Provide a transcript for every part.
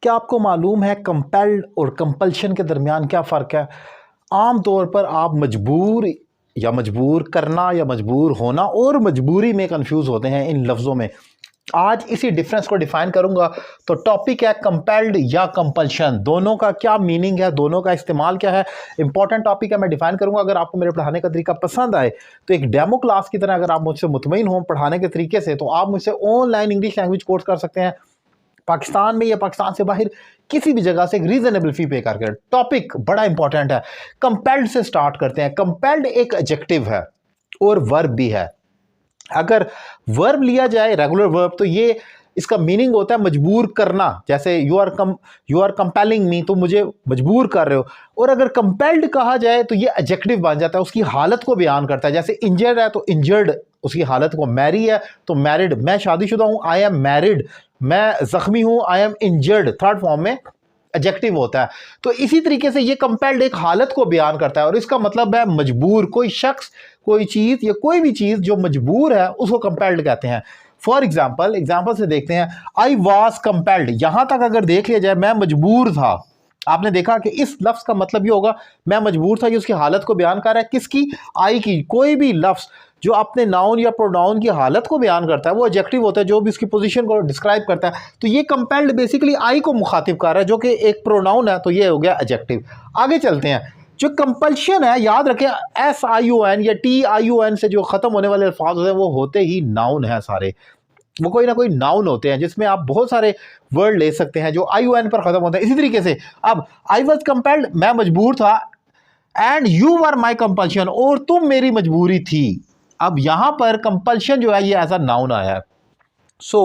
क्या आपको मालूम है कंपेल्ड और कंपल्शन के दरमियान क्या फ़र्क है? आम तौर पर आप मजबूर या मजबूर करना या मजबूर होना और मजबूरी में कंफ्यूज होते हैं इन लफ्ज़ों में। आज इसी डिफरेंस को डिफाइन करूंगा। तो टॉपिक है कंपेल्ड या कंपल्शन, दोनों का क्या मीनिंग है, दोनों का इस्तेमाल क्या है। इंपॉर्टेंट टॉपिक है, मैं डिफाइन करूंगा। अगर आपको मेरे पढ़ाने का तरीका पसंद आए तो एक डेमो क्लास की तरह अगर आप मुझसे मुतमईन हो पढ़ाने के तरीके से, तो आप मुझसे ऑनलाइन इंग्लिश लैंग्वेज कोर्स कर सकते हैं, पाकिस्तान में या पाकिस्तान से बाहर किसी भी जगह से एक रीजनेबल फी पे करके। टॉपिक बड़ा इंपॉर्टेंट है। कंपेल्ड से स्टार्ट करते हैं। कंपेल्ड एक एडजेक्टिव है और वर्ब भी है। अगर वर्ब लिया जाए रेगुलर वर्ब, तो ये इसका मीनिंग होता है मजबूर करना। जैसे यू आर कंपेलिंग मी, तो मुझे मजबूर कर रहे हो। और अगर कंपेल्ड कहा जाए तो ये एडजेक्टिव बन जाता है, उसकी हालत को बयान करता है। जैसे इंजर्ड है तो इंजर्ड उसकी हालत को, मैरी है तो मैरिड, मैं शादीशुदा हूं आई एम मैरिड, मैं जख्मी हूं I am injured, third form में एडजेक्टिव होता है। तो इसी तरीके से ये कंपेल्ड एक हालत को बयान करता है और इसका मतलब है मजबूर। कोई शख्स, कोई चीज या कोई भी चीज जो मजबूर है उसको कंपेल्ड कहते हैं। फॉर एग्जाम्पल से देखते हैं, आई वॉज कंपेल्ड। यहां तक अगर देख लिया जाए मैं मजबूर था, आपने देखा कि इस लफ्ज का मतलब ये होगा मैं मजबूर था। ये उसकी हालत को बयान कर रहा है, किसकी? आई की। कोई भी लफ्ज जो अपने नाउन या प्रोनाउन की हालत को बयान करता है वो एडजेक्टिव होता है, जो भी उसकी पोजीशन को डिस्क्राइब करता है। तो ये कंपेल्ड बेसिकली आई को मुखातिब कर रहा है, जो कि एक प्रोनाउन है, तो ये हो गया एडजेक्टिव। आगे चलते हैं। जो कंपल्शन है, याद रखें SION या TION से जो खत्म होने वाले अल्फाज होते हैं वो होते ही नाउन है सारे। वो कोई ना कोई नाउन होते हैं जिसमें आप बहुत सारे वर्ड ले सकते हैं जो ION पर खत्म होते हैं। इसी तरीके से अब आई वॉज कंपेल्ड, मैं मजबूर था, and you were my compulsion, और तुम मेरी मजबूरी थी। अब यहां पर कंपल्शन जो है ये एज अ नाउन आया है। सो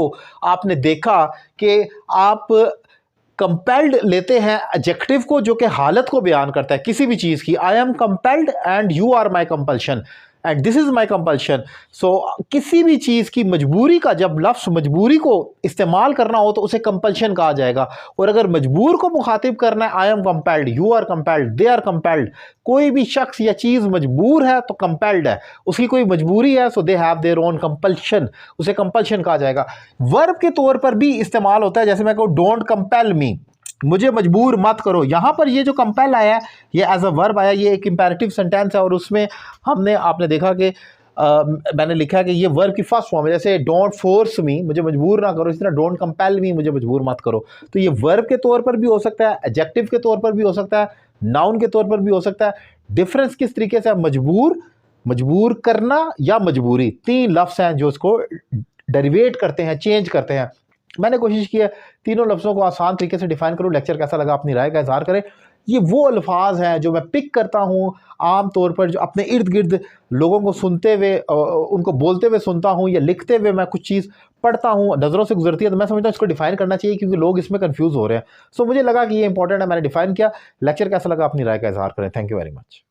आपने देखा कि आप कंपेल्ड लेते हैं एडजेक्टिव को जो कि हालत को बयान करता है किसी भी चीज की। I am compelled and you are my compulsion and this is my compulsion. So किसी भी चीज की मजबूरी का जब लफ्ज मजबूरी को इस्तेमाल करना हो तो उसे कंपल्शन कहा जाएगा। और अगर मजबूर को मुखातिब करना है, I am compelled, you are compelled, they are compelled. कोई भी शख्स या चीज मजबूर है तो कंपेल्ड है, उसकी कोई मजबूरी है, so they have their own compulsion, उसे कंपल्शन कहा जाएगा। वर्ब के तौर पर भी इस्तेमाल होता है। जैसे मैं कहूँ डोंट कंपेल मी, मुझे मजबूर मत करो। यहां पर ये जो कंपेल आया है ये एज अ वर्ब आया, ये एक इंपेरेटिव सेंटेंस है और उसमें आपने देखा कि मैंने लिखा कि ये वर्ब की फर्स्ट फॉर्म है। जैसे डोंट फोर्स मी, मुझे मजबूर ना करो, इस तरह डोंट कंपेल मी, मुझे मजबूर मत करो। तो ये वर्ब के तौर पर भी हो सकता है, एडजेक्टिव के तौर पर भी हो सकता है, नाउन के तौर पर भी हो सकता है। डिफरेंस किस तरीके से? मजबूर, मजबूर करना या मजबूरी, तीन लफ्ज हैं जो इसको डेरिवेट करते हैं, चेंज करते हैं। मैंने कोशिश की है तीनों लफ्ज़ों को आसान तरीके से डिफाइन करूं। लेक्चर कैसा लगा अपनी राय का इजहार करें। ये वो अल्फाज हैं जो मैं पिक करता हूं आम तौर पर, जो अपने इर्द गिर्द लोगों को सुनते हुए, उनको बोलते हुए सुनता हूं या लिखते हुए मैं कुछ चीज़ पढ़ता हूं, नज़रों से गुजरती है, तो मैं समझता हूं इसको डिफाइन करना चाहिए क्योंकि लोग इसमें कंफ्यूज हो रहे हैं। सो मुझे लगा कि ये इंपॉर्टेंट है, मैंने डिफाइन किया। लेक्चर कैसा लगा अपनी राय का इजहार करें। Thank you very much.